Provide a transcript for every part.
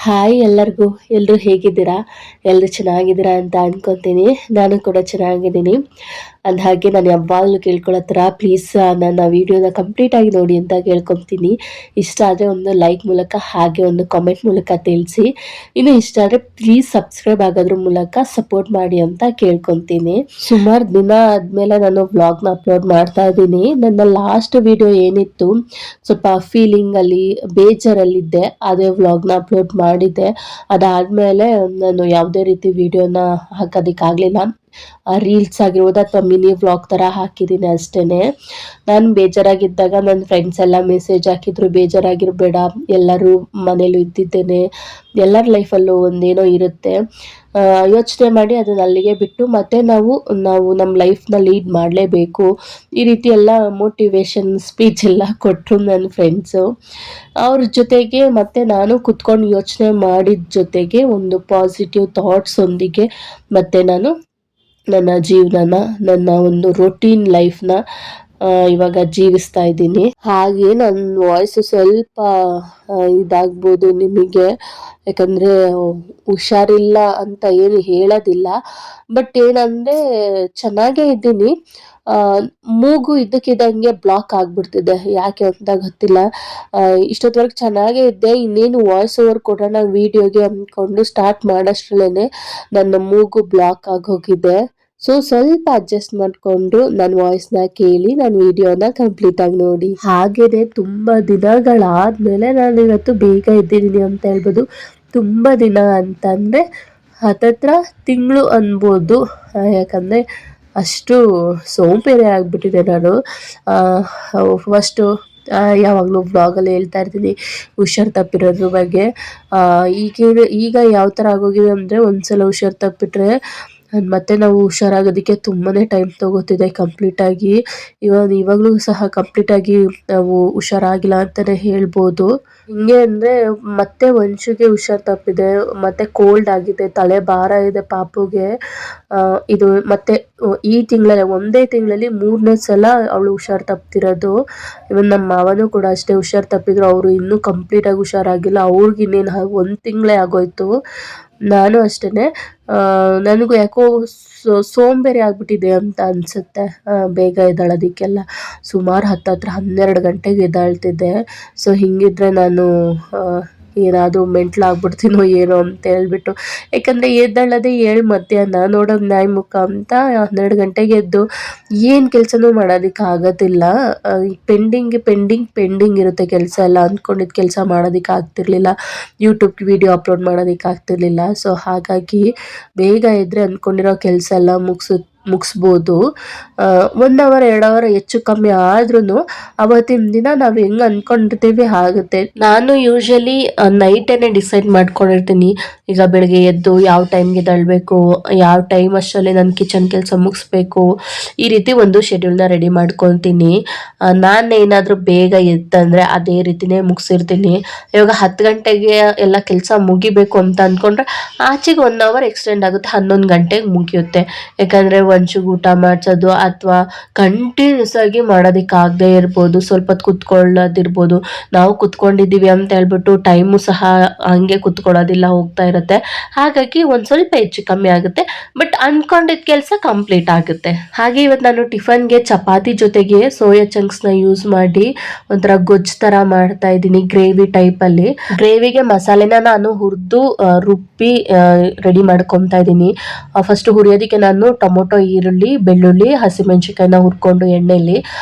Hi ಎಲ್ಲರಿಗೂ. ಎಲ್ಲರೂ ಹೇಗಿದ್ದೀರಾ? ಎಲ್ಲರೂ ಚೆನ್ನಾಗಿದ್ದೀರಾ ಅಂತ ಅನ್ಕೊತೀನಿ. ನಾನು ಕೂಡ ಚೆನ್ನಾಗಿದ್ದೀನಿ. ಹಾಗೆ ನಾನು ಯಾವಾಗಲೂ ಕೇಳ್ಕೊಳ್ಳೋ ಥರ ಪ್ಲೀಸ್ ನನ್ನ ವೀಡಿಯೋನ ಕಂಪ್ಲೀಟಾಗಿ ನೋಡಿ ಅಂತ ಕೇಳ್ಕೊತೀನಿ. ಇಷ್ಟ ಆದರೆ ಒಂದು ಲೈಕ್ ಮೂಲಕ ಹಾಗೆ ಒಂದು ಕಾಮೆಂಟ್ ಮೂಲಕ ತಿಳಿಸಿ. ಇನ್ನು ಇಷ್ಟ ಆದರೆ ಪ್ಲೀಸ್ ಸಬ್ಸ್ಕ್ರೈಬ್ ಆಗೋದ್ರ ಮೂಲಕ ಸಪೋರ್ಟ್ ಮಾಡಿ ಅಂತ ಕೇಳ್ಕೊತೀನಿ. ಸುಮಾರು ದಿನ ಆದಮೇಲೆ ನಾನು ವ್ಲಾಗ್ನ ಅಪ್ಲೋಡ್ ಮಾಡ್ತಾ ಇದ್ದೀನಿ. ನನ್ನ ಲಾಸ್ಟ್ ವಿಡಿಯೋ ಏನಿತ್ತು, ಸ್ವಲ್ಪ ಫೀಲಿಂಗಲ್ಲಿ ಬೇಜಾರಲ್ಲಿದ್ದೆ, ಅದೇ ವ್ಲಾಗ್ನ ಅಪ್ಲೋಡ್ ಮಾಡಿದ್ದೆ. ಅದಾದಮೇಲೆ ನಾನು ಯಾವುದೇ ರೀತಿ ವಿಡಿಯೋನ ಹಾಕೋದಕ್ಕಾಗಲಿಲ್ಲ. ರೀಲ್ಸ್ ಆಗಿರ್ಬೋದು ಅಥವಾ ಮಿನಿ ವ್ಲಾಗ್ ಥರ ಹಾಕಿದ್ದೀನಿ ಅಷ್ಟೇ. ನಾನು ಬೇಜಾರಾಗಿದ್ದಾಗ ನನ್ನ ಫ್ರೆಂಡ್ಸ್ ಎಲ್ಲ ಮೆಸೇಜ್ ಹಾಕಿದ್ರು, ಬೇಜಾರಾಗಿರಬೇಡ, ಎಲ್ಲರೂ ಮನೇಲೂ ಇದ್ದಿದ್ದೇನೆ, ಎಲ್ಲರ ಲೈಫಲ್ಲೂ ಒಂದೇನೋ ಇರುತ್ತೆ, ಯೋಚನೆ ಮಾಡಿ ಅದನ್ನು ಅಲ್ಲಿಗೆ ಬಿಟ್ಟು ಮತ್ತೆ ನಾವು ನಮ್ಮ ಲೈಫ್ನ ಲೀಡ್ ಮಾಡಲೇಬೇಕು, ಈ ರೀತಿ ಎಲ್ಲ ಮೋಟಿವೇಶನ್ ಸ್ಪೀಚ್ ಎಲ್ಲ ಕೊಟ್ಟರು ನನ್ನ ಫ್ರೆಂಡ್ಸು. ಅವ್ರ ಜೊತೆಗೆ ಮತ್ತೆ ನಾನು ಕುತ್ಕೊಂಡು ಯೋಚನೆ ಮಾಡಿದ ಜೊತೆಗೆ ಒಂದು ಪಾಸಿಟಿವ್ ಥಾಟ್ಸ್ ಒಂದಿಗೆ ಮತ್ತೆ ನಾನು ನನ್ನ ಜೀವನನ, ನನ್ನ ಒಂದು ರೊಟೀನ್ ಲೈಫ್ನ ಇವಾಗ ಜೀವಿಸ್ತಾ ಇದ್ದೀನಿ. ಹಾಗೆ ನನ್ನ ವಾಯ್ಸು ಸ್ವಲ್ಪ ಇದಾಗ್ಬೋದು ನಿಮಗೆ, ಯಾಕಂದರೆ ಹುಷಾರಿಲ್ಲ ಅಂತ ಏನು ಹೇಳೋದಿಲ್ಲ. ಬಟ್ ಏನಂದರೆ ಚೆನ್ನಾಗೇ ಇದ್ದೀನಿ. ಮೂಗು ಇದ್ದಕ್ಕಿದ್ದಂಗೆ ಬ್ಲಾಕ್ ಆಗಿಬಿಡ್ತಿದೆ, ಯಾಕೆ ಅಂತ ಗೊತ್ತಿಲ್ಲ. ಇಷ್ಟೊತ್ತವರೆಗೆ ಚೆನ್ನಾಗೇ ಇದ್ದೆ. ಇನ್ನೇನು ವಾಯ್ಸ್ ಓವರ್ ಕೊಡೋಣ ವೀಡಿಯೋಗೆ ಅಂದ್ಕೊಂಡು ಸ್ಟಾರ್ಟ್ ಮಾಡೋಷ್ಟ್ರಲ್ಲೇ ನನ್ನ ಮೂಗು ಬ್ಲಾಕ್ ಆಗೋಗಿದೆ. ಸೊ ಸ್ವಲ್ಪ ಅಡ್ಜಸ್ಟ್ ಮಾಡಿಕೊಂಡು ನನ್ನ ವಾಯ್ಸ್ನ ಕೇಳಿ ನನ್ನ ವಿಡಿಯೋನ ಕಂಪ್ಲೀಟಾಗಿ ನೋಡಿ. ಹಾಗೆಯೇ ತುಂಬ ದಿನಗಳಾದಮೇಲೆ ನಾನು ಇವತ್ತು ಬೇಗ ಇದ್ದೀನಿ ಅಂತ ಹೇಳ್ಬೋದು. ತುಂಬ ದಿನ ಅಂತಂದರೆ ಹತ್ತತ್ರ ತಿಂಗಳು ಅನ್ಬೋದು, ಯಾಕಂದರೆ ಅಷ್ಟು ಸೋಂಬೇರಿ ಆಗಿಬಿಟ್ಟಿದೆ ನಾನು. ಫಸ್ಟು ಯಾವಾಗಲೂ ವ್ಲಾಗಲ್ಲಿ ಹೇಳ್ತಾ ಇರ್ತೀನಿ ಹುಷಾರು ತಪ್ಪಿರೋದ್ರ ಬಗ್ಗೆ. ಈಗ ಯಾವ ಥರ ಆಗೋಗಿದೆ ಅಂದರೆ, ಒಂದ್ಸಲ ಹುಷಾರು ತಪ್ಪಿಟ್ರೆ ಮತ್ತೆ ನಾವು ಹುಷಾರಾಗೋದಕ್ಕೆ ತುಂಬಾ ಟೈಮ್ ತೊಗೋತಿದೆ ಕಂಪ್ಲೀಟಾಗಿ. ಇವಾಗಲೂ ಸಹ ಕಂಪ್ಲೀಟಾಗಿ ನಾವು ಹುಷಾರಾಗಿಲ್ಲ ಅಂತಲೇ ಹೇಳ್ಬೋದು. ಹಿಂಗೆ ಅಂದರೆ ಮತ್ತೆ ವಂಶುಗೆ ಹುಷಾರು ತಪ್ಪಿದೆ, ಮತ್ತೆ ಕೋಲ್ಡ್ ಆಗಿದೆ, ತಲೆ ಭಾರ ಇದೆ ಪಾಪುಗೆ. ಇದು ಮತ್ತೆ ಈ ತಿಂಗಳಲ್ಲಿ, ಒಂದೇ ತಿಂಗಳಲ್ಲಿ 3ನೇ ಸಲ ಅವಳು ಹುಷಾರು ತಪ್ತಿರೋದು. ಇವನ್ ನಮ್ಮ ಮಾವನೂ ಕೂಡ ಅಷ್ಟೇ ಹುಷಾರು ತಪ್ಪಿದ್ರು, ಅವರು ಇನ್ನೂ ಕಂಪ್ಲೀಟಾಗಿ ಹುಷಾರಾಗಿಲ್ಲ. ಅವ್ರಿಗೆ ಇನ್ನೇನು 1 ತಿಂಗಳೇ ಆಗೋಯ್ತು. ನಾನು ಅಷ್ಟೇ, ನನಗೂ ಯಾಕೋ ಸೋಂಬೇರಿ ಆಗಿಬಿಟ್ಟಿದೆ ಅಂತ ಅನಿಸುತ್ತೆ ಬೇಗ ಎದ್ದೇಳೋದಕ್ಕೆಲ್ಲ. ಸುಮಾರು ಹತ್ತತ್ರ 12 ಗಂಟೆಗೆ ಎದ್ದೇಳ್ತಿದ್ದೆ. ಸೊ ಹಿಂಗಿದ್ರೆ ನಾನು ಏನಾದರೂ ಮೆಂಟ್ಲಾಗ್ಬಿಡ್ತೀನೋ ಏನೋ ಅಂತ ಹೇಳ್ಬಿಟ್ಟು, ಯಾಕಂದರೆ ಎದ್ದೇಳೋದೇ 7 ಮಧ್ಯಾಹ್ನ, ನೋಡೋದು ನ್ಯಾಯಮುಖ ಅಂತ 12 ಗಂಟೆಗೆ ಎದ್ದು ಏನು ಕೆಲಸನೂ ಮಾಡೋದಕ್ಕೆ ಆಗೋದಿಲ್ಲ. ಪೆಂಡಿಂಗ್ ಇರುತ್ತೆ ಕೆಲಸ ಎಲ್ಲ. ಅಂದ್ಕೊಂಡಿದ್ದ ಕೆಲಸ ಮಾಡೋದಕ್ಕೆ ಆಗ್ತಿರ್ಲಿಲ್ಲ, ಯೂಟ್ಯೂಬ್ಗೆ ವಿಡಿಯೋ ಅಪ್ಲೋಡ್ ಮಾಡೋದಕ್ಕೆ ಆಗ್ತಿರ್ಲಿಲ್ಲ. ಸೊ ಹಾಗಾಗಿ ಬೇಗ ಇದ್ದರೆ ಅಂದ್ಕೊಂಡಿರೋ ಕೆಲಸ ಎಲ್ಲ ಮುಗಿಸ್ಬೋದು. 1 ಅವರ್ 2 ಅವರ್ ಹೆಚ್ಚು ಕಮ್ಮಿ ಆದ್ರೂ ಅವತ್ತಿನ ದಿನ ನಾವು ಹೆಂಗೆ ಅಂದ್ಕೊಂಡಿರ್ತೀವಿ ಆಗುತ್ತೆ. ನಾನು ಯೂಶಲಿ ನೈಟೇ ಡಿಸೈಡ್ ಮಾಡ್ಕೊಂಡಿರ್ತೀನಿ, ಈಗ ಬೆಳಗ್ಗೆ ಎದ್ದು ಯಾವ ಟೈಮ್ಗೆ ಎದ್ದೇಳಬೇಕು, ಯಾವ ಟೈಮ್ ಅಷ್ಟರಲ್ಲಿ ನಾನು ಕಿಚನ್ ಕೆಲಸ ಮುಗಿಸ್ಬೇಕು, ಈ ರೀತಿ ಒಂದು ಶೆಡ್ಯೂಲ್ನ ರೆಡಿ ಮಾಡ್ಕೊತೀನಿ. ನಾನು ಏನಾದರೂ ಬೇಗ ಎದ್ದಂದರೆ ಅದೇ ರೀತಿನೇ ಮುಗಿಸಿರ್ತೀನಿ. ಇವಾಗ 10 ಗಂಟೆಗೆ ಎಲ್ಲ ಕೆಲಸ ಮುಗಿಬೇಕು ಅಂತ ಅಂದ್ಕೊಂಡ್ರೆ ಆಚೆಗೆ 1 ಅವರ್ ಎಕ್ಸ್ಟೆಂಡ್ ಆಗುತ್ತೆ, 11 ಗಂಟೆಗೆ ಮುಗಿಯುತ್ತೆ. ಯಾಕಂದರೆ ಒಂಚೂರು ಊಟ ಮಾಡಿಸೋದು ಅಥವಾ ಕಂಟಿನ್ಯೂಸ್ ಆಗಿ ಮಾಡೋದಕ್ಕಾಗದೇ ಇರ್ಬೋದು, ಸ್ವಲ್ಪ ಹೊತ್ತು ಕುತ್ಕೊಳ್ಳೋದಿರ್ಬೋದು. ನಾವು ಕುತ್ಕೊಂಡಿದ್ದೀವಿ ಅಂತ ಹೇಳ್ಬಿಟ್ಟು ಟೈಮು ಸಹ ಹಂಗೆ ಕುತ್ಕೊಳ್ಳೋದಿಲ್ಲ, ಹೋಗ್ತಾ ಇರುತ್ತೆ. ಹಾಗಾಗಿ ಒಂದು ಸ್ವಲ್ಪ ಹೆಚ್ಚು ಕಮ್ಮಿ ಆಗುತ್ತೆ, ಬಟ್ ಅಂದ್ಕೊಂಡಿದ್ದ ಕೆಲಸ ಕಂಪ್ಲೀಟ್ ಆಗುತ್ತೆ. ಹಾಗೆ ಇವತ್ತು ನಾನು ಟಿಫನ್ಗೆ ಚಪಾತಿ ಜೊತೆಗೆ ಸೋಯಾ ಚಂಕ್ಸ್ನ ಯೂಸ್ ಮಾಡಿ ಒಂಥರ ಗೊಜ್ಜು ಥರ ಮಾಡ್ತಾ ಇದ್ದೀನಿ, ಗ್ರೇವಿ ಟೈಪಲ್ಲಿ. ಗ್ರೇವಿಗೆ ಮಸಾಲೆನ ನಾನು ಹುರಿದು ರುಬ್ಬಿ ರೆಡಿ ಮಾಡ್ಕೊತಾ ಇದ್ದೀನಿ. ಫಸ್ಟ್ ಹುರಿಯೋದಕ್ಕೆ ನಾನು ಟೊಮೊಟೊ, ಈರುಳ್ಳಿ, ಬೆಳ್ಳುಳ್ಳಿ, ಹಸಿಮೆಣ್ಸಿಕಾಯಿನ ಹುರ್ಕೊಂಡು ಎಣ್ಣೆಯಲ್ಲಿ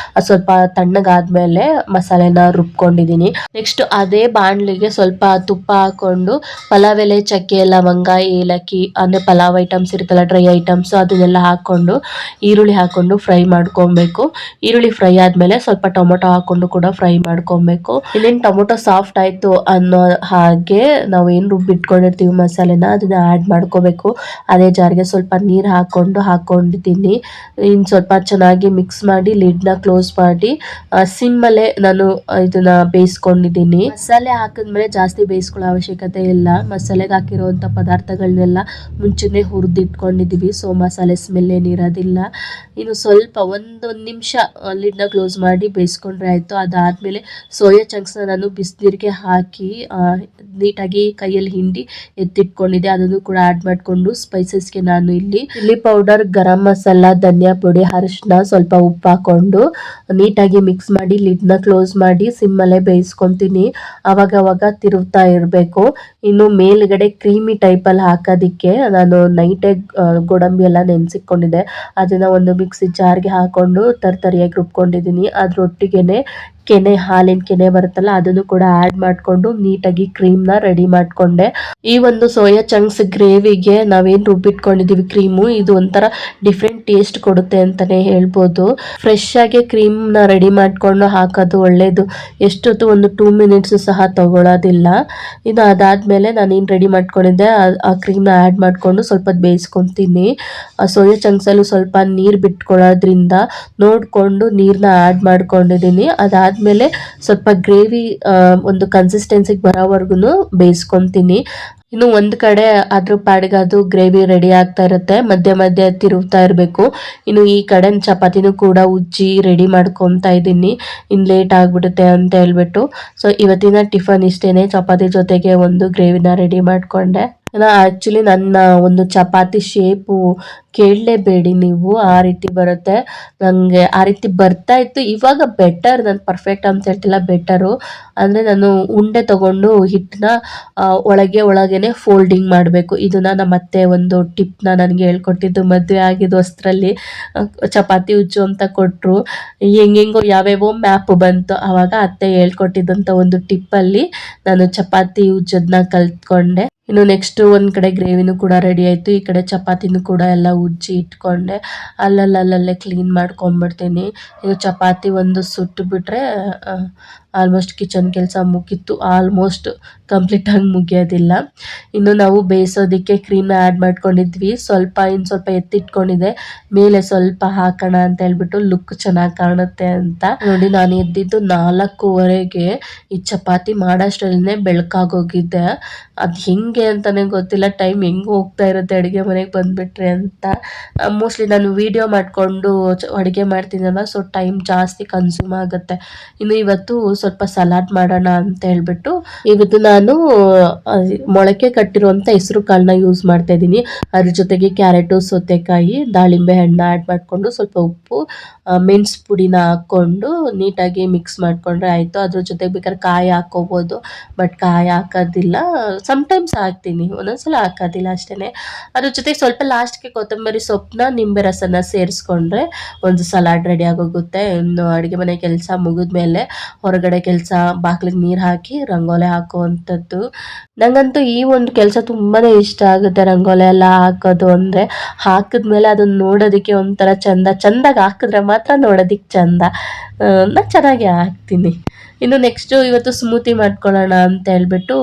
ಸ್ವಲ್ಪ ತಣ್ಣಗಾದ್ಮೇಲೆ ಮಸಾಲೆನ ರುಬ್ಕೊಂಡಿದ್ದೀನಿ. ನೆಕ್ಸ್ಟ್ ಅದೇ ಬಾಣಲಿಗೆ ಸ್ವಲ್ಪ ತುಪ್ಪ ಹಾಕೊಂಡು ಪಲಾವ್ ಎಲೆ, ಚಕ್ಕೆ, ಲವಂಗ, ಏಲಕ್ಕಿ ಅಂದರೆ ಪಲಾವ್ ಐಟಮ್ಸ್ ಇರುತ್ತಲ್ಲ, ಡ್ರೈ ಐಟಮ್ಸ್, ಅದನ್ನೆಲ್ಲ ಹಾಕ್ಕೊಂಡು ಈರುಳ್ಳಿ ಹಾಕ್ಕೊಂಡು ಫ್ರೈ ಮಾಡ್ಕೊಬೇಕು. ಈರುಳ್ಳಿ ಫ್ರೈ ಆದಮೇಲೆ ಸ್ವಲ್ಪ ಟೊಮೊಟೊ ಹಾಕ್ಕೊಂಡು ಕೂಡ ಫ್ರೈ ಮಾಡ್ಕೊಬೇಕು. ಇನ್ನೇನು ಟೊಮೊಟೊ ಸಾಫ್ಟ್ ಆಯಿತು ಅನ್ನೋ ಹಾಗೆ ನಾವು ಏನು ರುಬ್ಬಿಟ್ಕೊಂಡಿರ್ತೀವಿ ಮಸಾಲೆನ, ಅದನ್ನ ಆ್ಯಡ್ ಮಾಡ್ಕೋಬೇಕು. ಅದೇ ಜಾರಿಗೆ ಸ್ವಲ್ಪ ನೀರು ಹಾಕ್ಕೊಂಡು ಹಾಕ್ಕೊಂಡಿದ್ದೀನಿ. ಇನ್ನು ಸ್ವಲ್ಪ ಚೆನ್ನಾಗಿ ಮಿಕ್ಸ್ ಮಾಡಿ ಲಿಡ್ನ ಕ್ಲೋಸ್ ಮಾಡಿ ಸಿಮ್ಮಲ್ಲೇ ನಾನು ಇದನ್ನ ಬೇಯಿಸ್ಕೊಂಡಿದ್ದೀನಿ. ಮಸಾಲೆ ಹಾಕಿದ್ಮೇಲೆ ಜಾಸ್ತಿ ಬೇಯಿಸ್ಕೊಳ್ಳೋ ಅವಶ್ಯಕತೆ ಇಲ್ಲ. ಮಸಾಲೆಗೆ ಹಾಕಿರುವಂಥ ಪದಾರ್ಥಗಳನ್ನೆಲ್ಲ ಮುಂಚೆನೇ ಹುರಿದಿಟ್ಕೊಂಡಿದ್ದೀವಿ, ಸೊ ಮಸಾಲೆ ಸ್ಮೆಲ್ ಏನಿರೋದಿಲ್ಲ. ಇನ್ನು ಸ್ವಲ್ಪ ಒಂದು ನಿಮಿಷ ಲಿಡ್ನ ಕ್ಲೋಸ್ ಮಾಡಿ ಬೇಯಿಸ್ಕೊಂಡ್ರೆ ಆಯಿತು. ಅದಾದಮೇಲೆ ಸೋಯಾ ಚಂಕ್ಸ್ನ ನಾನು ಬಿಸಿನೀರಿಗೆ ಹಾಕಿ ನೀಟಾಗಿ ಕೈಯಲ್ಲಿ ಹಿಂಡಿ ಎತ್ತಿಟ್ಕೊಂಡಿದ್ದೆ. ಅದನ್ನು ಕೂಡ ಆ್ಯಡ್ ಮಾಡಿಕೊಂಡು ಸ್ಪೈಸಸ್ಗೆ ನಾನು ಇಲ್ಲಿ ಚಿಲ್ಲಿ ಪೌಡರ್, ಗರಂ ಮಸಾಲ, ಧನಿಯಾ ಪುಡಿ, ಅರಿಶಿನ, ಸ್ವಲ್ಪ ಉಪ್ಪು ಹಾಕೊಂಡು ನೀಟಾಗಿ ಮಿಕ್ಸ್ ಮಾಡಿ ಲಿಡ್ನ ಕ್ಲೋಸ್ ಮಾಡಿ ಸಿಮ್ಮಲ್ಲೇ ಬೇಯಿಸ್ಕೊತೀನಿ. ಅವಾಗ ತಿರುಗ್ತಾ ಇರಬೇಕು. ಇನ್ನು ಮೇಲ್ಗಡೆ ಕ್ರೀಮಿ ಟೈಪಲ್ಲಿ ಹಾಕೋದಿಕ್ಕೆ ನಾನು ನೈಟೇ ಗೋಡಂಬಿ ಎಲ್ಲ ನೆನೆಸಿಕೊಂಡಿದ್ದೆ. ಅದನ್ನು ಒಂದು ಮಿಕ್ಸಿ ಜಾರ್ಗೆ ಹಾಕೊಂಡು ತರಿಯಾಗಿ ರುಬ್ಕೊಂಡಿದ್ದೀನಿ. ಅದ್ರೊಟ್ಟಿಗೆನೆ ಹಾಲಿನ ಕೆನೆ ಬರುತ್ತಲ್ಲ, ಅದನ್ನು ಕೂಡ ಆ್ಯಡ್ ಮಾಡಿಕೊಂಡು ನೀಟಾಗಿ ಕ್ರೀಮ್ನ ರೆಡಿ ಮಾಡಿಕೊಂಡೆ. ಈ ಒಂದು ಸೋಯಾ ಚಂಕ್ಸ್ ಗ್ರೇವಿಗೆ ನಾವೇನು ರುಬ್ಬಿಟ್ಕೊಂಡಿದ್ದೀವಿ ಕ್ರೀಮು, ಇದು ಒಂಥರ ಡಿಫ್ರೆಂಟ್ ಟೇಸ್ಟ್ ಕೊಡುತ್ತೆ ಅಂತಲೇ ಹೇಳ್ಬೋದು. ಫ್ರೆಶ್ ಆಗಿ ಕ್ರೀಮ್ನ ರೆಡಿ ಮಾಡಿಕೊಂಡು ಹಾಕೋದು ಒಳ್ಳೆಯದು. ಎಷ್ಟೊತ್ತು ಒಂದು 2 ಮಿನಿಟ್ಸು ಸಹ ತಗೊಳ್ಳೋದಿಲ್ಲ. ಇನ್ನು ಅದಾದಮೇಲೆ ನಾನೇನು ರೆಡಿ ಮಾಡ್ಕೊಂಡಿದ್ದೆ ಆ ಕ್ರೀಮ್ನ ಆ್ಯಡ್ ಮಾಡಿಕೊಂಡು ಸ್ವಲ್ಪ ಬೇಯಿಸ್ಕೊತೀನಿ. ಆ ಸೋಯಾ ಚಂಕ್ಸಲ್ಲೂ ಸ್ವಲ್ಪ ನೀರು ಬಿಟ್ಕೊಳ್ಳೋದ್ರಿಂದ ನೋಡಿಕೊಂಡು ನೀರನ್ನ ಆ್ಯಡ್ ಮಾಡ್ಕೊಂಡಿದ್ದೀನಿ. ಅದಾದಮೇಲೆ ಸ್ವಲ್ಪ ಗ್ರೇವಿ ಒಂದು ಕನ್ಸಿಸ್ಟೆನ್ಸಿಗೆ ಬರೋವರೆಗೂ ಬೇಯಿಸ್ಕೊತೀನಿ. ಇನ್ನು ಒಂದು ಕಡೆ ಅದ್ರ ಪಾಡಿಗೆ ಅದು ಗ್ರೇವಿ ರೆಡಿ ಆಗ್ತಾ ಇರುತ್ತೆ, ಮಧ್ಯೆ ತಿರುಗ್ತಾ ಇರಬೇಕು. ಇನ್ನು ಈ ಕಡೆ ಚಪಾತಿನೂ ಕೂಡ ಉಜ್ಜಿ ರೆಡಿ ಮಾಡ್ಕೊತಾ ಇದ್ದೀನಿ, ಇನ್ನು ಲೇಟ್ ಆಗಿಬಿಡುತ್ತೆ ಅಂತ ಹೇಳ್ಬಿಟ್ಟು. ಸೊ ಇವತ್ತಿನ ಟಿಫನ್ ಇಷ್ಟೇನೆ. ಚಪಾತಿ ಜೊತೆಗೆ ಒಂದು ಗ್ರೇವಿನ ರೆಡಿ ಮಾಡಿಕೊಂಡೆ. ಆ್ಯಕ್ಚುಲಿ ನನ್ನ ಒಂದು ಚಪಾತಿ ಶೇಪು ಕೇಳಲೇಬೇಡಿ ನೀವು, ಆ ರೀತಿ ಬರುತ್ತೆ. ನನಗೆ ಆ ರೀತಿ ಬರ್ತಾ ಇತ್ತು. ಇವಾಗ ಬೆಟರ್, ನಾನು ಪರ್ಫೆಕ್ಟ್ ಅಂತ ಹೇಳ್ತಿಲ್ಲ, ಬೆಟರು. ಅಂದರೆ ನಾನು ಉಂಡೆ ತಗೊಂಡು ಹಿಟ್ಟನ್ನ ಒಳಗೇನೆ ಫೋಲ್ಡಿಂಗ್ ಮಾಡಬೇಕು. ಇದನ್ನು ನಮ್ಮ ಅತ್ತೆ ಒಂದು ಟಿಪ್ನ ನನಗೆ ಹೇಳ್ಕೊಟ್ಟಿದ್ದು. ಮದುವೆ ಆಗಿದ್ದು ಹೊಸದ್ರಲ್ಲಿ ಚಪಾತಿ ಉಜ್ಜು ಅಂತ ಕೊಟ್ಟರು. ಹೆಂಗೆಂಗೋ ಯಾವ್ಯಾವೋ ಮ್ಯಾಪ್ ಬಂತು. ಆವಾಗ ಅತ್ತೆ ಹೇಳ್ಕೊಟ್ಟಿದ್ದಂಥ ಒಂದು ಟಿಪ್ಪಲ್ಲಿ ನಾನು ಚಪಾತಿ ಉಜ್ಜೋದನ್ನ ಕಲ್ತ್ಕೊಂಡೆ. ಇನ್ನು ನೆಕ್ಸ್ಟ್ ಒಂದು ಕಡೆ ಗ್ರೇವಿನೂ ಕೂಡ ರೆಡಿ ಆಯಿತು. ಈ ಕಡೆ ಚಪಾತಿನೂ ಕೂಡ ಎಲ್ಲ ಉಜ್ಜಿ ಇಟ್ಕೊಂಡೆ. ಅಲ್ಲಲ್ಲೇ ಕ್ಲೀನ್ ಮಾಡ್ಕೊಂಬಿಡ್ತೀನಿ. ಇದು ಚಪಾತಿ ಒಂದು ಸುಟ್ಟು ಬಿಟ್ಟರೆ ಆಲ್ಮೋಸ್ಟ್ ಕಿಚನ್ ಕೆಲಸ ಮುಗೀತು. ಆಲ್ಮೋಸ್ಟ್ ಕಂಪ್ಲೀಟಾಗಿ ಮುಗಿಯೋದಿಲ್ಲ. ಇನ್ನು ನಾವು ಬೇಯಿಸೋದಕ್ಕೆ ಕ್ರೀಮ್ನ ಆ್ಯಡ್ ಮಾಡ್ಕೊಂಡಿದ್ವಿ. ಇನ್ನು ಸ್ವಲ್ಪ ಎತ್ತಿಟ್ಕೊಂಡಿದ್ದೆ, ಮೇಲೆ ಸ್ವಲ್ಪ ಹಾಕೋಣ ಅಂತ ಹೇಳ್ಬಿಟ್ಟು ಲುಕ್ ಚೆನ್ನಾಗಿ ಕಾಣುತ್ತೆ ಅಂತ. ನೋಡಿ, ನಾನು ಎದ್ದಿದ್ದು 4:15ಗೆ. ಈ ಚಪಾತಿ ಮಾಡೋಷ್ಟರಲ್ಲೇ ಬೆಳಕಾಗೋಗಿದ್ದೆ. ಅದು ಹೆಂಗೆ ಅಂತಲೇ ಗೊತ್ತಿಲ್ಲ, ಟೈಮ್ ಹೆಂಗೆ ಹೋಗ್ತಾ ಇರುತ್ತೆ ಅಡುಗೆ ಮನೆಗೆ ಬಂದುಬಿಟ್ರೆ ಅಂತ. ಮೋಸ್ಟ್ಲಿ ನಾನು ವೀಡಿಯೋ ಮಾಡಿಕೊಂಡು ಅಡುಗೆ ಮಾಡ್ತೀನಲ್ಲ, ಸೊ ಟೈಮ್ ಜಾಸ್ತಿ ಕನ್ಸ್ಯೂಮ್ ಆಗುತ್ತೆ. ಇನ್ನು ಇವತ್ತು ಸ್ವಲ್ಪ ಸಲಾಡ್ ಮಾಡೋಣ ಅಂತ ಹೇಳ್ಬಿಟ್ಟು ಇವತ್ತು ನಾನು ಮೊಳಕೆ ಕಟ್ಟಿರುವಂಥ ಹೆಸರು ಕಾಳನ್ನ ಯೂಸ್ ಮಾಡ್ತಾ ಇದ್ದೀನಿ. ಅದ್ರ ಜೊತೆಗೆ ಕ್ಯಾರೆಟು, ಸೌತೆಕಾಯಿ, ದಾಳಿಂಬೆ ಹಣ್ಣು ಆ್ಯಡ್ ಮಾಡಿಕೊಂಡು ಸ್ವಲ್ಪ ಉಪ್ಪು, ಮೆಣಸು ಪುಡಿನ ಹಾಕ್ಕೊಂಡು ನೀಟಾಗಿ ಮಿಕ್ಸ್ ಮಾಡಿಕೊಂಡ್ರೆ ಆಯಿತು. ಅದ್ರ ಜೊತೆಗೆ ಬೇಕಾದ್ರೆ ಕಾಯಿ ಹಾಕ್ಕೋಬೋದು, ಬಟ್ ಕಾಯಿ ಹಾಕೋದಿಲ್ಲ. ಸಮ್ಟೈಮ್ಸ್ ಹಾಕ್ತೀನಿ, ಒಂದೊಂದ್ಸಲ ಹಾಕೋದಿಲ್ಲ ಅಷ್ಟೇ. ಅದ್ರ ಜೊತೆಗೆ ಸ್ವಲ್ಪ ಲಾಸ್ಟ್ಗೆ ಕೊತ್ತಂಬರಿ ಸೊಪ್ಪನ್ನ, ನಿಂಬೆ ರಸನ ಸೇರಿಸ್ಕೊಂಡ್ರೆ ಒಂದು ಸಲಾಡ್ ರೆಡಿ ಆಗೋಗುತ್ತೆ. ಇನ್ನು ಅಡುಗೆ ಮನೆ ಕೆಲಸ ಮುಗಿದ್ಮೇಲೆ ಹೊರಗಡೆ ಕೆಲಸ, ಬಾಗಿಲಿಗೆ ನೀರು ಹಾಕಿ ರಂಗೋಲಿ ಹಾಕುವಂಥದ್ದು. ನನಗಂತೂ ಈ ಒಂದು ಕೆಲಸ ತುಂಬಾ ಇಷ್ಟ ಆಗುತ್ತೆ. ರಂಗೋಲಿ ಎಲ್ಲ ಹಾಕೋದು ಅಂದರೆ ಹಾಕಿದ್ಮೇಲೆ ಅದನ್ನು ನೋಡೋದಕ್ಕೆ ಒಂಥರ ಚೆಂದಾಗಿ ಹಾಕಿದ್ರೆ ಮಾತ್ರ ನೋಡೋದಕ್ಕೆ ಚೆಂದ. ನಾನು ಚೆನ್ನಾಗಿ ಹಾಕ್ತೀನಿ. ಇನ್ನು ನೆಕ್ಸ್ಟು ಇವತ್ತು ಸ್ಮೂತಿ ಮಾಡ್ಕೊಳ್ಳೋಣ ಅಂತ ಹೇಳ್ಬಿಟ್ಟು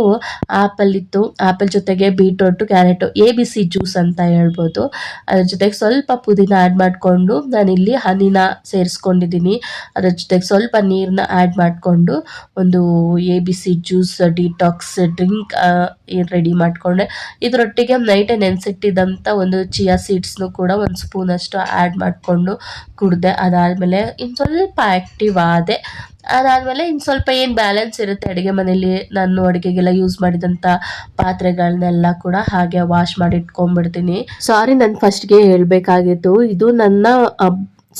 ಆ್ಯಪಲ್ ಇತ್ತು. ಆ್ಯಪಲ್ ಜೊತೆಗೆ ಬೀಟ್ರೋಟು, ಕ್ಯಾರೆಟು, ABC ಜ್ಯೂಸ್ ಅಂತ ಹೇಳ್ಬೋದು. ಅದ್ರ ಜೊತೆಗೆ ಸ್ವಲ್ಪ ಪುದೀನ ಆ್ಯಡ್ ಮಾಡಿಕೊಂಡು ನಾನಿಲ್ಲಿ ಹನಿನ ಸೇರಿಸ್ಕೊಂಡಿದ್ದೀನಿ. ಅದ್ರ ಜೊತೆಗೆ ಸ್ವಲ್ಪ ನೀರನ್ನ ಆ್ಯಡ್ ಮಾಡಿಕೊಂಡು ಒಂದು ABC juice detox drink ready ಮಾಡಿಕೊಂಡೆ. ಇದರೊಟ್ಟಿಗೆ ನೈಟೇ ನೆನೆಸಿಟ್ಟಿದ್ದಂಥ ಒಂದು ಚಿಯಾ ಸೀಡ್ಸ್ನು ಕೂಡ ಒಂದು ಸ್ಪೂನಷ್ಟು ಆ್ಯಡ್ ಮಾಡಿಕೊಂಡು ಕುಡಿದೆ. ಅದಾದಮೇಲೆ ಇನ್ನು ಸ್ವಲ್ಪ ಆ್ಯಕ್ಟಿವ್ ಆದೆ. ಅದಾದಮೇಲೆ ಇನ್ನು ಸ್ವಲ್ಪ ಏನು ಬ್ಯಾಲೆನ್ಸ್ ಇರುತ್ತೆ ಅಡುಗೆ ಮನೇಲಿ, ನಾನು ಅಡುಗೆಗೆಲ್ಲ ಯೂಸ್ ಮಾಡಿದಂಥ ಪಾತ್ರೆಗಳನ್ನೆಲ್ಲ ಕೂಡ ಹಾಗೆ ವಾಶ್ ಮಾಡಿ ಇಟ್ಕೊಂಡ್ಬಿಡ್ತೀನಿ. ಸಾರಿ, ನಾನು ಫಸ್ಟ್ಗೆ ಹೇಳಬೇಕಾಗಿತ್ತು, ಇದು ನನ್ನ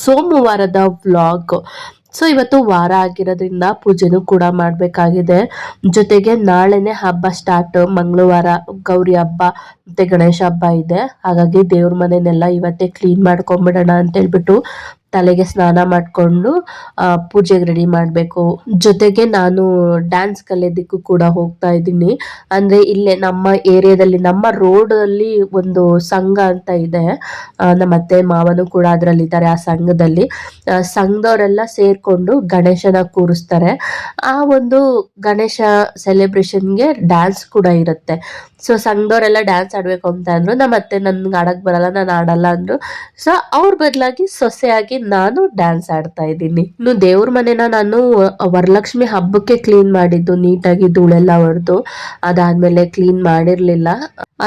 ಸೋಮವಾರದ ವ್ಲಾಗ್. ಸೊ ಇವತ್ತು ವಾರ ಆಗಿರೋದ್ರಿಂದ ಪೂಜೆನೂ ಕೂಡ ಮಾಡಬೇಕಾಗಿದೆ. ಜೊತೆಗೆ ನಾಳೆನೇ ಹಬ್ಬ ಸ್ಟಾರ್ಟ್. ಮಂಗಳವಾರ ಗೌರಿ ಹಬ್ಬ ಮತ್ತು ಗಣೇಶ ಹಬ್ಬ ಇದೆ. ಹಾಗಾಗಿ ದೇವ್ರ ಮನೆಯನ್ನೆಲ್ಲ ಇವತ್ತೇ ಕ್ಲೀನ್ ಮಾಡ್ಕೊಂಬಿಡೋಣ ಅಂತೇಳ್ಬಿಟ್ಟು ತಲೆಗೆ ಸ್ನಾನ ಮಾಡಿಕೊಂಡು ಪೂಜೆಗೆ ರೆಡಿ ಮಾಡಬೇಕು. ಜೊತೆಗೆ ನಾನು ಡ್ಯಾನ್ಸ್ ಕಲಿಯೋದಕ್ಕೂ ಕೂಡ ಹೋಗ್ತಾ ಇದ್ದೀನಿ. ಅಂದರೆ ಇಲ್ಲೇ ನಮ್ಮ ಏರಿಯಾದಲ್ಲಿ ನಮ್ಮ ರೋಡಲ್ಲಿ ಒಂದು ಸಂಘ ಅಂತ ಇದೆ. ನಮ್ಮ ಅತ್ತೆ ಮಾವನು ಕೂಡ ಅದರಲ್ಲಿದ್ದಾರೆ. ಆ ಸಂಘದಲ್ಲಿ ಸಂಘದವರೆಲ್ಲ ಸೇರಿಕೊಂಡು ಗಣೇಶನ ಕೂರಿಸ್ತಾರೆ. ಆ ಒಂದು ಗಣೇಶ ಸೆಲೆಬ್ರೇಷನ್ಗೆ ಡ್ಯಾನ್ಸ್ ಕೂಡ ಇರುತ್ತೆ. ಸೊ ಸಂಘದವರೆಲ್ಲ ಡ್ಯಾನ್ಸ್ ಆಡಬೇಕು ಅಂತ ಅಂದರು. ನಮ್ಮ ಅತ್ತೆ ನನ್ಗೆ ಆಡಕ್ಕೆ ಬರಲ್ಲ, ನಾನು ಆಡಲ್ಲ ಅಂದರು. ಸೊ ಅವ್ರ ಬದಲಾಗಿ ಸೊಸೆಯಾಗಿ ನಾನು ಡ್ಯಾನ್ಸ್ ಆಡ್ತಾ ಇದ್ದೀನಿ. ಇನ್ನು ದೇವ್ರ ಮನೆನ ನಾನು ವರಲಕ್ಷ್ಮಿ ಹಬ್ಬಕ್ಕೆ ಕ್ಲೀನ್ ಮಾಡಿದ್ದು, ನೀಟಾಗಿ ಧೂಳೆಲ್ಲ ಹೊಡೆದು. ಅದಾದ್ಮೇಲೆ ಕ್ಲೀನ್ ಮಾಡಿರ್ಲಿಲ್ಲ.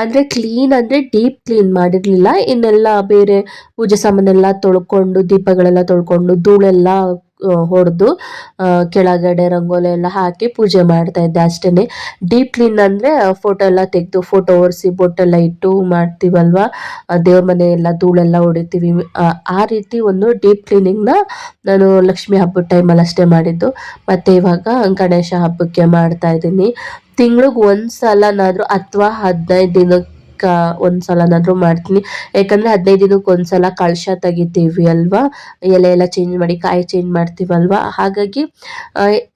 ಅಂದ್ರೆ ಕ್ಲೀನ್ ಅಂದ್ರೆ ಡೀಪ್ ಕ್ಲೀನ್ ಮಾಡಿರ್ಲಿಲ್ಲ. ಇನ್ನೆಲ್ಲ ಬೇರೆ ಪೂಜೆ ಸಾಮಾನೆಲ್ಲ ತೊಳ್ಕೊಂಡು, ದೀಪಗಳೆಲ್ಲ ತೊಳ್ಕೊಂಡು, ಧೂಳೆಲ್ಲ ಹೊಡೆದು ಕೆಳಗಡೆ ರಂಗೋಲಿ ಎಲ್ಲ ಹಾಕಿ ಪೂಜೆ ಮಾಡ್ತಾ ಇದ್ದೆ ಅಷ್ಟೇನೆ. ಡೀಪ್ ಕ್ಲೀನ್ ಅಂದ್ರೆ ಫೋಟೋ ಎಲ್ಲ ತೆಗೆದು, ಫೋಟೋ ಒರೆಸಿ, ಬೊಟ್ಟೆಲ್ಲ ಇಟ್ಟು ಮಾಡ್ತೀವಲ್ವಾ, ದೇವ್ರ ಮನೆ ಎಲ್ಲ ಧೂಳೆಲ್ಲ ಹೊಡಿತೀವಿ. ಆ ರೀತಿ ಒಂದು ಡೀಪ್ ಕ್ಲೀನಿಂಗ್ನ ನಾನು ಲಕ್ಷ್ಮಿ ಹಬ್ಬದ ಟೈಮಲ್ಲಿ ಅಷ್ಟೇ ಮಾಡಿದ್ದು. ಮತ್ತೆ ಇವಾಗ ಗಣೇಶ ಹಬ್ಬಕ್ಕೆ ಮಾಡ್ತಾ ಇದ್ದೀನಿ. ತಿಂಗ್ಳಿಗೆ ಒಂದ್ಸಲನಾದ್ರೂ ಅಥವಾ 15 ದಿನಕ್ಕೆ ಒಂದ್ಸಲನಾದ್ರೂ ಮಾಡ್ತೀನಿ. ಯಾಕಂದ್ರೆ 15 ದಿನಕ್ಕೆ ಒಂದ್ಸಲ ಕಳಶ ತೆಗಿತೀವಿ ಅಲ್ವಾ, ಎಲೆ ಎಲ್ಲ ಚೇಂಜ್ ಮಾಡಿ ಕಾಯಿ ಚೇಂಜ್ ಮಾಡ್ತೀವಲ್ವಾ. ಹಾಗಾಗಿ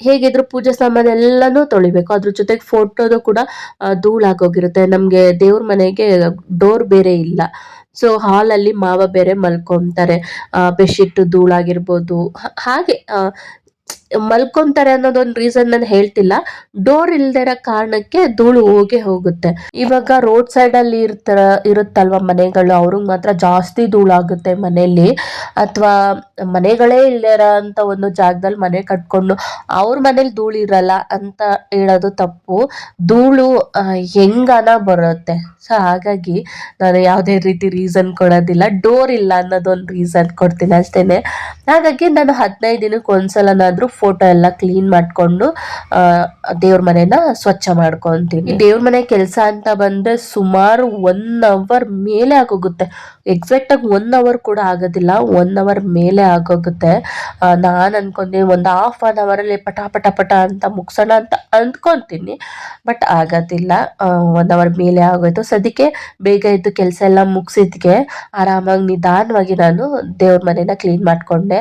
ಹೇಗಿದ್ರು ಪೂಜೆ ಸಾಮಾನು ಎಲ್ಲಾನು ತೊಳಿಬೇಕು. ಅದ್ರ ಜೊತೆಗೆ ಫೋಟೋದು ಕೂಡ ಧೂಳಾಗೋಗಿರುತ್ತೆ. ನಮ್ಗೆ ದೇವ್ರ ಮನೆಗೆ ಡೋರ್ ಬೇರೆ ಇಲ್ಲ. ಸೊ ಹಾಲಲ್ಲಿ ಮಾವ ಬೇರೆ ಮಲ್ಕೊಂತಾರೆ. ಬೆಡ್ಶೀಟ್ ಧೂಳಾಗಿರ್ಬೋದು, ಹಾಗೆ ಮಲ್ಕೊಂತಾರೆ ಅನ್ನೋದೊಂದು ರೀಸನ್ ನಾನು ಹೇಳ್ತಿಲ್ಲ. ಡೋರ್ ಇಲ್ದೇ ಇರೋ ಕಾರಣಕ್ಕೆ ಧೂಳು ಹೋಗೇ ಹೋಗುತ್ತೆ. ಇವಾಗ ರೋಡ್ ಸೈಡ್ ಅಲ್ಲಿ ಇರುತ್ತಲ್ವ ಮನೆಗಳು, ಅವ್ರಿಗೆ ಮಾತ್ರ ಜಾಸ್ತಿ ಧೂಳಾಗುತ್ತೆ ಮನೆಯಲ್ಲಿ. ಅಥವಾ ಮನೆಗಳೇ ಇಲ್ಲದೇ ಇರೋ ಅಂತ ಒಂದು ಜಾಗದಲ್ಲಿ ಮನೆ ಕಟ್ಕೊಂಡು ಅವ್ರ ಮನೇಲಿ ಧೂಳು ಇರಲ್ಲ ಅಂತ ಹೇಳೋದು ತಪ್ಪು. ಧೂಳು ಹೆಂಗನ ಬರುತ್ತೆ. ಸೊ ಹಾಗಾಗಿ ನಾನು ಯಾವುದೇ ರೀತಿ ರೀಸನ್ ಕೊಡೋದಿಲ್ಲ. ಡೋರ್ ಇಲ್ಲ ಅನ್ನೋದೊಂದು ರೀಸನ್ ಕೊಡ್ತೀನಿ ಅಷ್ಟೇನೆ. ಹಾಗಾಗಿ ನಾನು 15 ದಿನಕ್ಕೆ ಒಂದ್ಸಲನಾದ್ರೂ ಫೋಟೋ ಎಲ್ಲ ಕ್ಲೀನ್ ಮಾಡಿಕೊಂಡು ದೇವ್ರ ಮನೆನ ಸ್ವಚ್ಛ ಮಾಡ್ಕೊತೀನಿ. ದೇವ್ರ ಮನೆ ಕೆಲಸ ಅಂತ ಬಂದ್ರೆ ಸುಮಾರು 1 ಅವರ್ ಮೇಲೆ ಆಗೋಗುತ್ತೆ. ಎಕ್ಸಾಕ್ಟ್ ಆಗಿ 1 ಅವರ್ ಕೂಡ ಆಗೋದಿಲ್ಲ, 1 ಅವರ್ ಮೇಲೆ ಆಗೋಗುತ್ತೆ. ನಾನು ಅನ್ಕೊಂಡೆ ಒಂದು ½ ಅವರಲ್ಲಿ ಪಟ ಪಟ ಪಟ ಅಂತ ಮುಗಿಸೋಣ ಅಂತ ಅಂದ್ಕೊಂತೀನಿ. ಬಟ್ ಆಗೋದಿಲ್ಲ, 1 ಅವರ್ ಮೇಲೆ ಆಗೋಯ್ತು. ಸದ್ಯಕ್ಕೆ ಬೇಗ ಇದ್ದು ಕೆಲಸ ಎಲ್ಲ ಮುಗಿಸಿದ್ಗೆ ಆರಾಮಾಗಿ ನಿಧಾನವಾಗಿ ನಾನು ದೇವ್ರ ಮನೆನ ಕ್ಲೀನ್ ಮಾಡ್ಕೊಂಡೆ.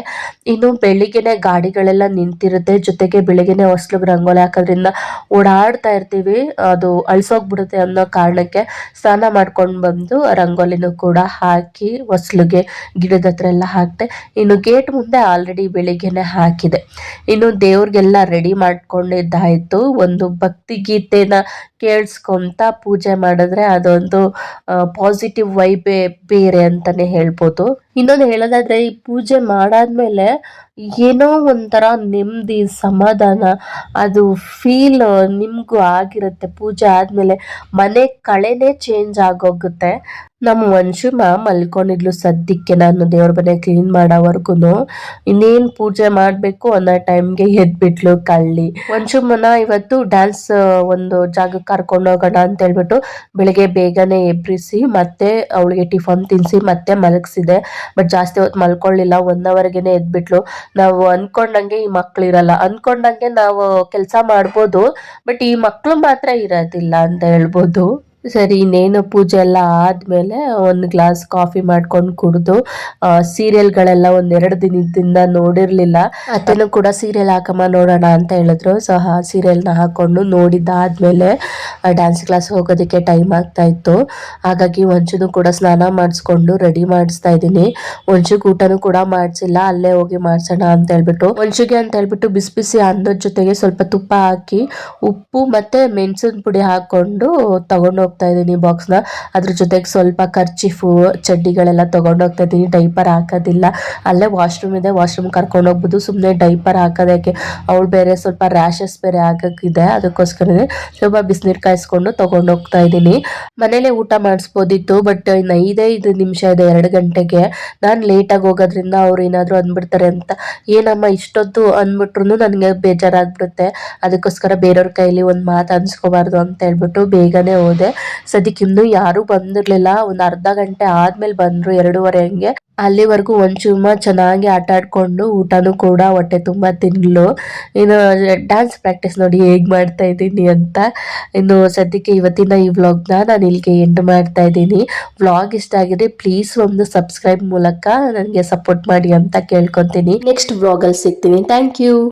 ಇನ್ನು ಬೆಳಿಗ್ಗೆನೆ ಗಾಡಿಗಳೆಲ್ಲ ನಿಂತಿರುತ್ತೆ. ಜೊತೆಗೆ ಬೆಳಿಗ್ಗೆನೆ ಹೊಸ್ಲಿಗೆ ರಂಗೋಲಿ ಹಾಕೋದ್ರಿಂದ ಓಡಾಡ್ತಾ ಇರ್ತೀವಿ, ಅದು ಅಳ್ಸೋಗ್ಬಿಡುತ್ತೆ ಅನ್ನೋ ಕಾರಣಕ್ಕೆ ಸ್ನಾನ ಮಾಡ್ಕೊಂಡು ಬಂದು ರಂಗೋಲಿನೂ ಕೂಡ ಹಾಕಿ ಹೊಸ್ಲಿಗೆ ಗಿಡದ ಹತ್ರ ಎಲ್ಲ ಹಾಕ್ತೆ. ಇನ್ನು ಗೇಟ್ ಮುಂದೆ ಆಲ್ರೆಡಿ ಬೆಳಿಗ್ಗೆನೆ ಹಾಕಿದೆ. ಇನ್ನು ದೇವ್ರಿಗೆಲ್ಲ ರೆಡಿ ಮಾಡ್ಕೊಂಡಿದ್ದಾಯ್ತು. ಒಂದು ಭಕ್ತಿ ಗೀತೆನ ಕೇಳಿಸ್ಕೊಂತ ಪೂಜೆ ಮಾಡಿದ್ರೆ ಅದೊಂದು ಪಾಸಿಟಿವ್ ವೈಬೇ ಬೇರೆ ಅಂತಾನೆ ಹೇಳ್ಬೋದು. ಇನ್ನೊಂದು ಹೇಳೋದಾದ್ರೆ, ಈ ಪೂಜೆ ಮಾಡಾದ್ಮೇಲೆ ಏನೋ ಒಂಥರ ನೆಮ್ಮದಿ, ಸಮಾಧಾನ, ಅದು ಫೀಲ್ ನಿಮಗೂ ಆಗಿರುತ್ತೆ. ಪೂಜೆ ಆದಮೇಲೆ ಮನೆ ಕಳೆನೇ ಚೇಂಜ್ ಆಗೋಗುತ್ತೆ. ನಮ್ಮ ವಂಶುಮ ಮಲ್ಕೊಂಡಿದ್ಲು ಸದ್ಯಕ್ಕೆ ನಾನು ದೇವ್ರ ಮನೆ ಕ್ಲೀನ್ ಮಾಡೋವರೆಗೂ. ಇನ್ನೇನು ಪೂಜೆ ಮಾಡಬೇಕು ಅನ್ನೋ ಟೈಮ್ಗೆ ಎದ್ಬಿಟ್ಲು ಕಳ್ಳಿ. ವಂಶುಮನ ಇವತ್ತು ಡ್ಯಾನ್ಸ್ ಒಂದು ಜಾಗಕ್ಕೆ ಕರ್ಕೊಂಡು ಹೋಗೋಣ ಅಂತ ಹೇಳ್ಬಿಟ್ಟು ಬೆಳಿಗ್ಗೆ ಬೇಗನೆ ಎಬ್ಬಿಸಿ ಮತ್ತೆ ಅವಳಿಗೆ ಟಿಫನ್ ತಿನ್ನಿಸಿ ಮತ್ತೆ ಮಲಗಿಸಿದೆ. ಬಟ್ ಜಾಸ್ತಿ ಹೊತ್ತು ಮಲ್ಕೊಳ್ಳಿಲ್ಲ, 1 ಅವರ್ಗೆನೆ ಎದ್ಬಿಟ್ಲು. ನಾವು ಅನ್ಕೊಂಡಂಗೆ ಈ ಮಕ್ಳು ಇರಲ್ಲ. ಅನ್ಕೊಂಡಂಗೆ ನಾವು ಕೆಲಸ ಮಾಡ್ಬೋದು, ಬಟ್ ಈ ಮಕ್ಳು ಮಾತ್ರ ಇರೋದಿಲ್ಲ ಅಂತ ಹೇಳ್ಬೋದು. ಸರಿ, ಇನ್ನೇನು ಪೂಜೆ ಎಲ್ಲ ಆದಮೇಲೆ ಒಂದು ಗ್ಲಾಸ್ ಕಾಫಿ ಮಾಡ್ಕೊಂಡು ಕುಡಿದು ಸೀರಿಯಲ್ಗಳೆಲ್ಲ 1-2 ದಿನದಿಂದ ನೋಡಿರಲಿಲ್ಲ. ಅತ್ತೆನೂ ಕೂಡ ಸೀರಿಯಲ್ ಹಾಕಮ್ಮ ನೋಡೋಣ ಅಂತ ಹೇಳಿದ್ರು. ಸೊ ಆ ಸೀರಿಯಲ್ನ ಹಾಕ್ಕೊಂಡು ನೋಡಿದ್ದಾದ್ಮೇಲೆ ಡ್ಯಾನ್ಸ್ ಕ್ಲಾಸ್ ಹೋಗೋದಕ್ಕೆ ಟೈಮ್ ಆಗ್ತಾ ಇತ್ತು. ಹಾಗಾಗಿ ವಂಚುನು ಕೂಡ ಸ್ನಾನ ಮಾಡಿಸ್ಕೊಂಡು ರೆಡಿ ಮಾಡಿಸ್ತಾ ಇದ್ದೀನಿ. ವಂಚುಗೆ ಊಟನೂ ಕೂಡ ಮಾಡಿಸಿಲ್ಲ, ಅಲ್ಲೇ ಹೋಗಿ ಮಾಡಿಸೋಣ ಅಂತ ಹೇಳ್ಬಿಟ್ಟು ವಂಚುಗೆ ಅಂತ ಹೇಳ್ಬಿಟ್ಟು ಬಿಸಿ ಬಿಸಿ ಅನ್ನದ ಜೊತೆಗೆ ಸ್ವಲ್ಪ ತುಪ್ಪ ಹಾಕಿ ಉಪ್ಪು ಮತ್ತು ಮೆಣಸಿನ ಪುಡಿ ಹಾಕ್ಕೊಂಡು ತಗೊಂಡು ಹೋಗ್ತಾ ಇದ್ದೀನಿ ಬಾಕ್ಸ್ನ. ಅದ್ರ ಜೊತೆಗೆ ಸ್ವಲ್ಪ ಕರ್ಚಿಫು, ಚಡ್ಡಿಗಳೆಲ್ಲ ತೊಗೊಂಡು ಹೋಗ್ತಾ ಇದ್ದೀನಿ. ಡೈಪರ್ ಹಾಕೋದಿಲ್ಲ, ಅಲ್ಲೇ ವಾಶ್ರೂಮ್ ಇದೆ, ವಾಶ್ರೂಮ್ ಕರ್ಕೊಂಡು ಹೋಗ್ಬೋದು. ಸುಮ್ಮನೆ ಡೈಪರ್ ಹಾಕೋದಕ್ಕೆ ಅವಳು ಬೇರೆ ಸ್ವಲ್ಪ ರ್ಯಾಷಸ್ ಬೇರೆ ಆಗೋಕ್ಕಿದೆ, ಅದಕ್ಕೋಸ್ಕರನೇ ಸ್ವಲ್ಪ ಬಿಸಿನೀರು ಕಾಯಿಸ್ಕೊಂಡು ತೊಗೊಂಡು ಹೋಗ್ತಾ ಇದ್ದೀನಿ. ಮನೇಲೆ ಊಟ ಮಾಡಿಸ್ಬೋದಿತ್ತು, ಬಟ್ ಇನ್ನು 5 ನಿಮಿಷ ಇದೆ 2 ಗಂಟೆಗೆ. ನಾನು ಲೇಟಾಗಿ ಹೋಗೋದ್ರಿಂದ ಅವ್ರು ಏನಾದರೂ ಅಂದ್ಬಿಡ್ತಾರೆ ಅಂತ, ಏನಮ್ಮ ಇಷ್ಟೊತ್ತು ಅಂದ್ಬಿಟ್ರು ನನಗೆ ಬೇಜಾರಾಗ್ಬಿಡುತ್ತೆ. ಅದಕ್ಕೋಸ್ಕರ ಬೇರೆಯವ್ರ ಕೈಲಿ ಒಂದು ಮಾತು ಅನ್ಸ್ಕೋಬಾರ್ದು ಅಂತ ಹೇಳ್ಬಿಟ್ಟು ಬೇಗನೆ ಹೋದೆ. ಸದ್ಯಕ್ಕೆ ಇನ್ನೂ ಯಾರೂ ಬಂದಿರಲಿಲ್ಲ. ಒಂದು ಅರ್ಧ ಗಂಟೆ ಆದ್ಮೇಲೆ ಬಂದರು, 2:30 ಹಂಗೆ. ಅಲ್ಲಿವರೆಗೂ ಒಂಚೂಮ್ಮ ಚೆನ್ನಾಗಿ ಆಟ ಆಡ್ಕೊಂಡು ಊಟನೂ ಕೂಡ ಹೊಟ್ಟೆ ತುಂಬ ತಿನ್ಲು. ಇನ್ನು ಡ್ಯಾನ್ಸ್ ಪ್ರಾಕ್ಟೀಸ್ ನೋಡಿ ಹೇಗೆ ಮಾಡ್ತಾ ಇದ್ದೀನಿ ಅಂತ. ಇನ್ನು ಸದ್ಯಕ್ಕೆ ಇವತ್ತಿನ ಈ ವ್ಲಾಗ್ನ ನಾನು ಇಲ್ಲಿಗೆ ಎಂಡ್ ಮಾಡ್ತಾ ಇದ್ದೀನಿ. ವ್ಲಾಗ್ ಇಷ್ಟ ಆಗಿದೆ ಪ್ಲೀಸ್ ಒಂದು ಸಬ್ಸ್ಕ್ರೈಬ್ ಮೂಲಕ ನನಗೆ ಸಪೋರ್ಟ್ ಮಾಡಿ ಅಂತ ಕೇಳ್ಕೊತೀನಿ. ನೆಕ್ಸ್ಟ್ ವ್ಲಾಗಲ್ಲಿ ಸಿಗ್ತೀನಿ. Thank you.